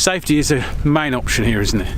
safety is a main option here, isn't it?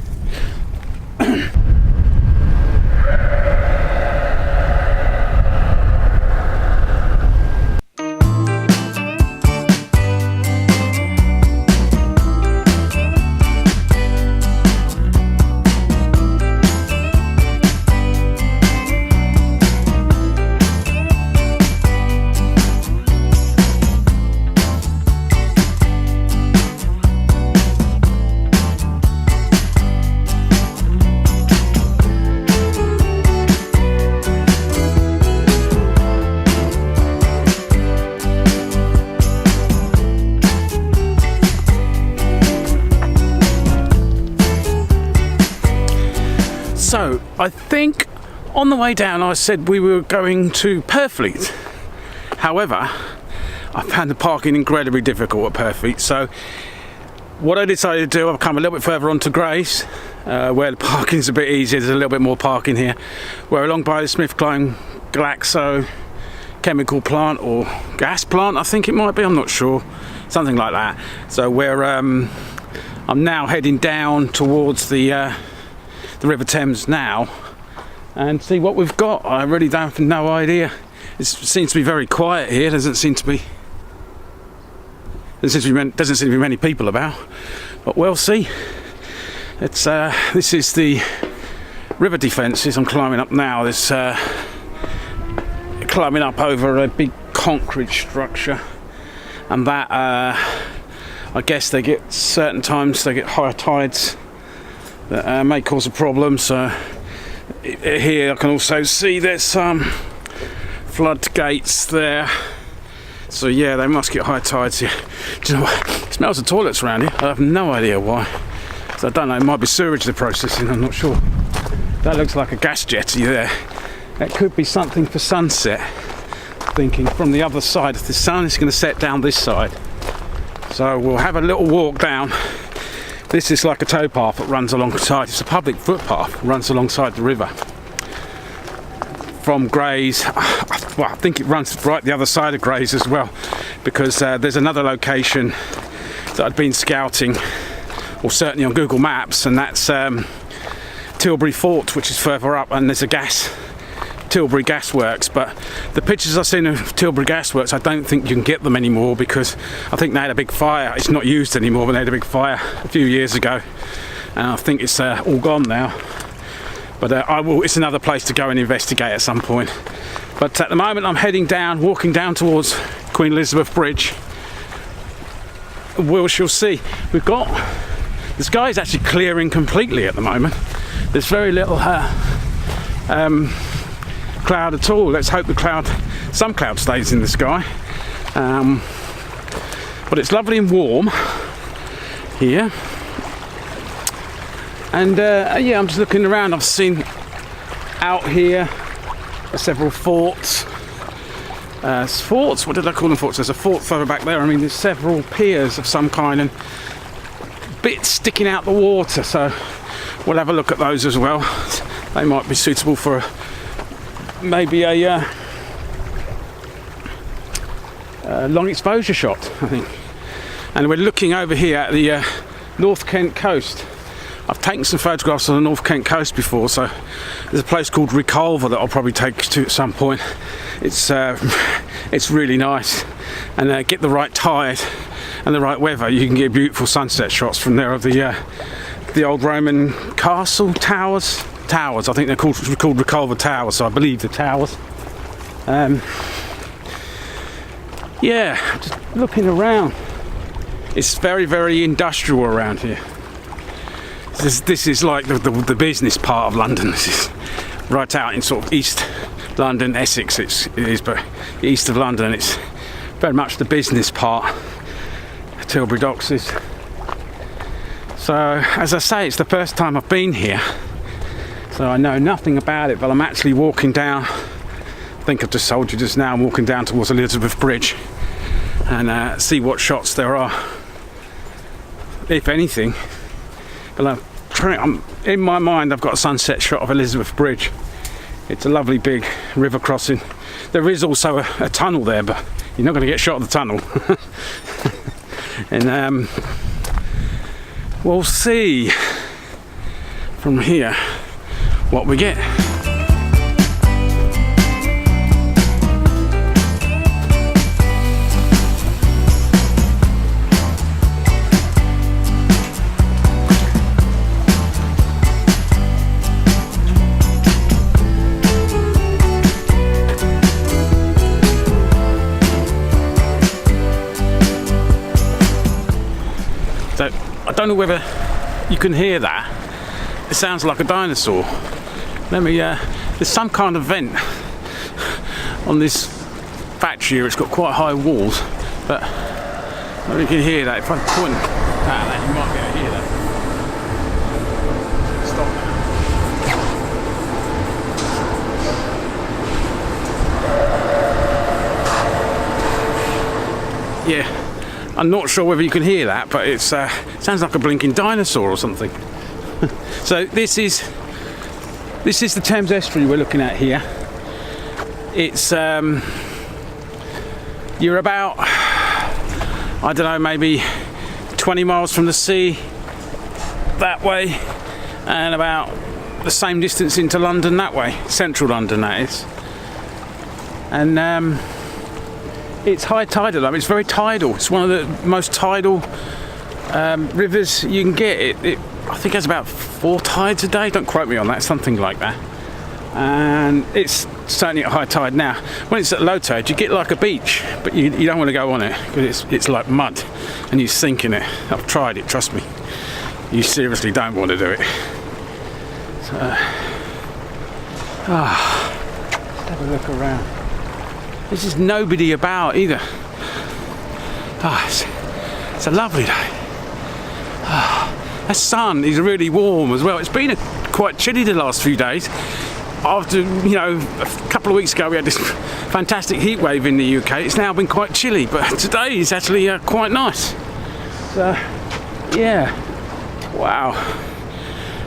So, I think on the way down I said we were going to Purfleet. However, I found the parking incredibly difficult at Purfleet, so what I decided to do, I've come a little bit further on to Grays, where the parking's a bit easier. There's a little bit more parking here. We're along by the SmithKline Glaxo chemical plant or gas plant, I think it might be, I'm not sure, something like that. So I'm now heading down towards the River Thames now and see what we've got. I really have no idea. It seems to be very quiet here. Doesn't seem to be many people about, but we'll see. It's this is the river defences I'm climbing up now. This climbing up over a big concrete structure, and that I guess they get certain times they get higher tides that may cause a problem. So here I can also see there's some floodgates there. So yeah, they must get high tides here. Do you know what? It smells of toilets around here. I have no idea why. So I don't know, it might be sewage they're processing, I'm not sure. That looks like a gas jetty there. That could be something for sunset. Thinking from the other side, if the sun is going to set down this side. So we'll have a little walk down. This is like a towpath that runs alongside, it's a public footpath, runs alongside the river. From Grays, well, I think it runs right the other side of Grays as well, because there's another location that I'd been scouting, or certainly on Google Maps, and that's Tilbury Fort, which is further up, and there's a Tilbury Gasworks, but the pictures I've seen of Tilbury Gasworks, I don't think you can get them anymore, because I think they had a big fire. It's not used anymore, but they had a big fire a few years ago, and I think it's all gone now. But it's another place to go and investigate at some point. But at the moment I'm heading down, walking down towards Queen Elizabeth Bridge. We shall see. The sky is actually clearing completely at the moment. There's very little cloud at all. Let's hope some cloud stays in the sky. But it's lovely and warm here. And yeah, I'm just looking around. I've seen out here several forts. What did I call them forts? There's a fort further back there. I mean, there's several piers of some kind and bits sticking out the water. So we'll have a look at those as well. They might be suitable for maybe a long exposure shot, I think. And we're looking over here at the North Kent coast. I've taken some photographs on the North Kent coast before, so there's a place called Reculver that I'll probably take to at some point. It's really nice, and get the right tide and the right weather, you can get beautiful sunset shots from there of the old Roman castle towers. I think they're called Reculver Towers, so I believe the towers. Yeah, just looking around. It's very, very industrial around here. This is like the business part of London. This is right out in sort of East London, Essex it is, but east of London it's very much the business part. Tilbury Docks is. So as I say, it's the first time I've been here, so I know nothing about it, but I'm actually walking down, I think I've just told you just now, I'm walking down towards Elizabeth Bridge and see what shots there are, if anything. But in my mind I've got a sunset shot of Elizabeth Bridge. It's a lovely big river crossing. There is also a tunnel there, but you're not going to get shot of the tunnel. And we'll see from here what we get. So I don't know whether you can hear that. It sounds like a dinosaur. There's some kind of vent on this factory here. It's got quite high walls, but I don't know if you can hear that. If I point at that, you might be able to hear that. Stop. Yeah. I'm not sure whether you can hear that, but it sounds like a blinking dinosaur or something. So this is the Thames estuary we're looking at here. It's you're about, I don't know, maybe 20 miles from the sea that way, and about the same distance into London that way, central London that is. And it's high tide at the moment. It's very tidal. It's one of the most tidal rivers you can get. I think it's about 4 tides a day. Don't quote me on that. Something like that. And it's certainly at high tide now. When it's at low tide, you get like a beach, but you don't want to go on it because it's like mud and you sink in it. I've tried it. Trust me. You seriously don't want to do it. So, let's have a look around. There's just nobody about either. It's a lovely day. The sun is really warm as well. It's been quite chilly the last few days. After, a couple of weeks ago we had this fantastic heat wave in the UK. It's now been quite chilly, but today is actually quite nice. So, yeah. Wow.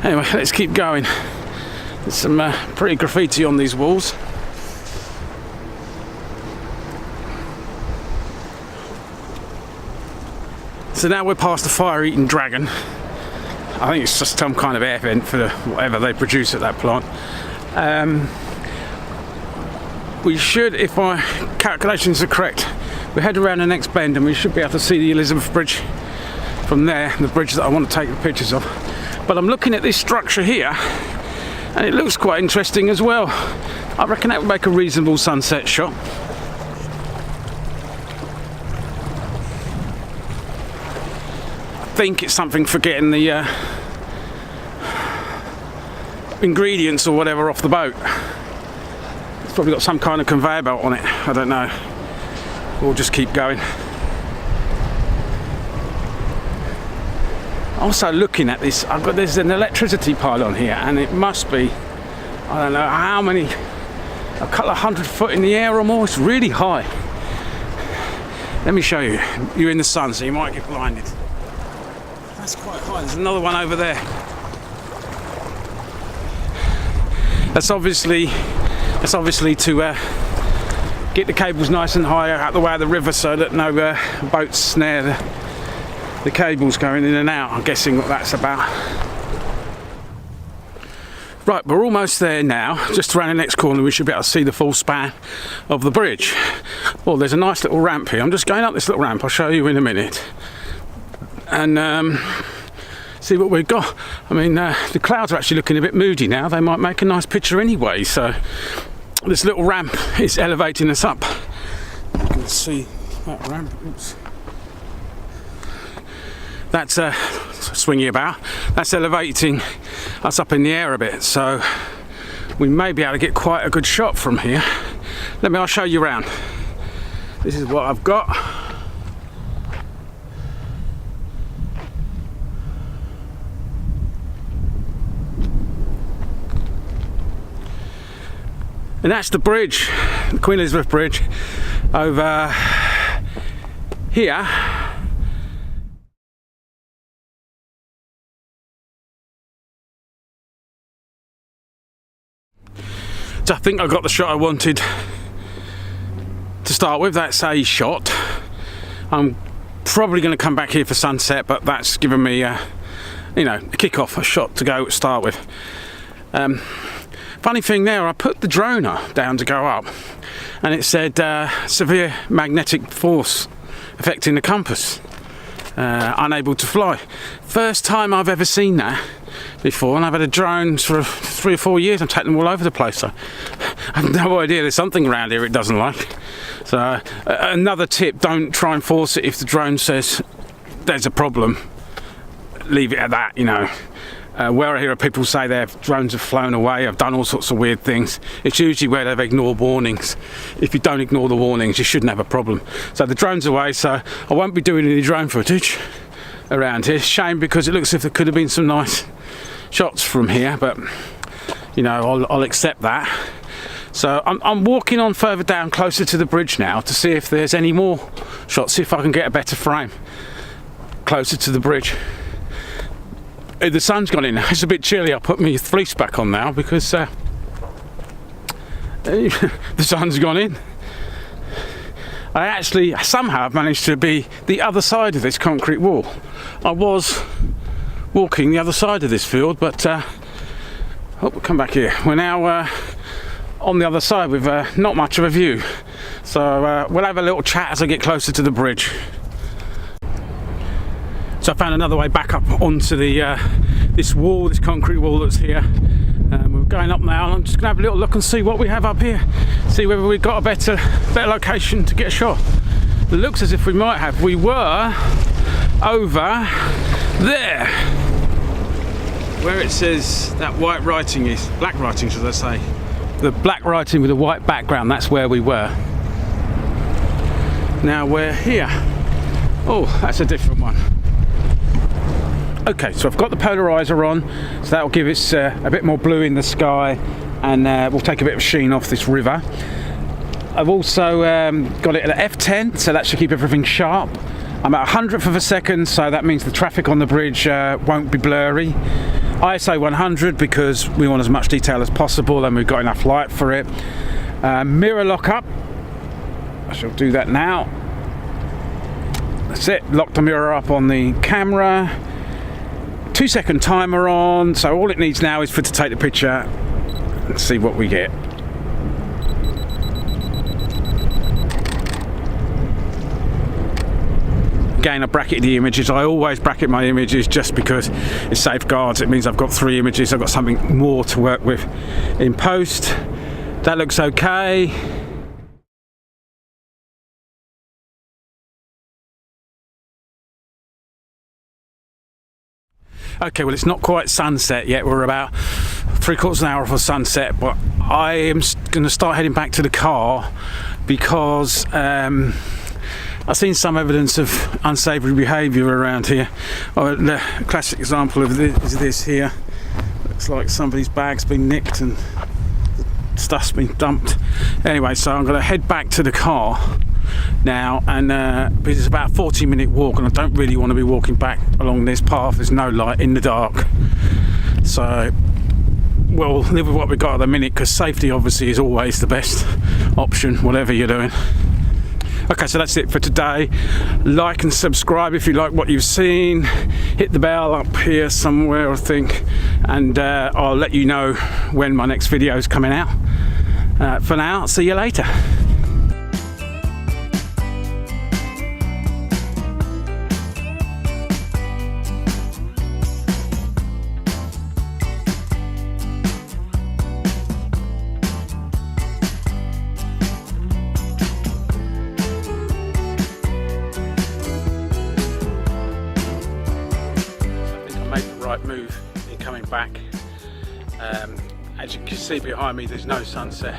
Anyway, let's keep going. There's some pretty graffiti on these walls. So now we're past the fire-eating dragon. I think it's just some kind of air vent for whatever they produce at that plant. We should, if my calculations are correct, we head around the next bend and we should be able to see the Elizabeth Bridge from there, the bridge that I want to take the pictures of. But I'm looking at this structure here and it looks quite interesting as well. I reckon that would make a reasonable sunset shot. I think it's something for getting the ingredients or whatever off the boat. It's probably got some kind of conveyor belt on it. I don't know. We'll just keep going. Also looking at this, there's an electricity pylon here, and it must be, I don't know how many, a couple of 100 foot in the air or more. It's really high. Let me show you. You're in the sun, so you might get blinded. That's quite high. There's another one over there. That's obviously to get the cables nice and high out the way of the river so that no boats snare the cables going in and out. I'm guessing what that's about. Right, we're almost there now. Just around the next corner we should be able to see the full span of the bridge. Well, there's a nice little ramp here. I'm just going up this little ramp. I'll show you in a minute. And see what we've got. I mean, the clouds are actually looking a bit moody now. They might make a nice picture anyway. So this little ramp is elevating us up. You can see that ramp. Oops. That's swingy about. That's elevating us up in the air a bit. So we may be able to get quite a good shot from here. I'll show you around. This is what I've got. And that's the bridge, the Queen Elizabeth Bridge, over here. So I think I got the shot I wanted to start with. That's a shot. I'm probably going to come back here for sunset, but that's given me you know, a kick-off, a shot to go to start with. Funny thing there, I put the drone down to go up, and it said severe magnetic force affecting the compass, unable to fly. First time I've ever seen that before, and I've had a drone for 3 or 4 years. I'm taking them all over the place, so I have no idea. There's something around here it doesn't like. So another tip, don't try and force it. If the drone says there's a problem, leave it at that, you know. Where I hear people say their drones have flown away, I've done all sorts of weird things, it's usually where they've ignored warnings. If you don't ignore the warnings, you shouldn't have a problem. So the drone's away, so I won't be doing any drone footage around here. Shame, because it looks as if there could have been some nice shots from here, but you know, I'll accept that. So I'm walking on further down, closer to the bridge now, to see if there's any more shots, see if I can get a better frame closer to the bridge. The sun's gone in. It's a bit chilly. I'll put my fleece back on now because the sun's gone in. I actually somehow have managed to be the other side of this concrete wall. I was walking the other side of this field, but oh, we'll come back here. We're now on the other side with not much of a view. So we'll have a little chat as I get closer to the bridge. So I found another way back up onto the this wall, this concrete wall that's here. We're going up now, and I'm just going to have a little look and see what we have up here. See whether we've got a better location to get a shot. It looks as if we might have. We were over there, where it says that white writing is, black writing should I say. The black writing with a white background, that's where we were. Now we're here. Oh, that's a different one. Okay, so I've got the polarizer on, so that'll give us a bit more blue in the sky, and we'll take a bit of sheen off this river. I've also got it at f10, so that should keep everything sharp. I'm at 100th of a second, so that means the traffic on the bridge won't be blurry. ISO 100 because we want as much detail as possible, and we've got enough light for it. Mirror lock up. I shall do that now. That's it. Lock the mirror up on the camera. 2-second timer on, so all it needs now is to take the picture and see what we get. Again, I bracketed the images. I always bracket my images just because it safeguards. It means I've got 3 images, I've got something more to work with in post. That looks okay. Okay, well, it's not quite sunset yet. We're about 3/4 of an hour off sunset, but I am going to start heading back to the car because I've seen some evidence of unsavoury behaviour around here. The classic example of this is this here. Looks like somebody's bag's been nicked and stuff's been dumped. Anyway, so I'm going to head back to the car now, and because it's about a 40-minute walk, and I don't really want to be walking back along this path. There's no light in the dark, so we'll live with what we've got at the minute, because safety obviously is always the best option, whatever you're doing. Okay, so that's it for today. Like and subscribe if you like what you've seen. Hit the bell up here somewhere, I think, and I'll let you know when my next video is coming out. For now, see you later. Right move in coming back. As you can see behind me, there's no sunset.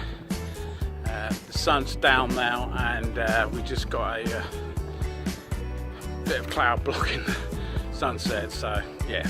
The sun's down now, and we just got a bit of cloud blocking the sunset, so yeah.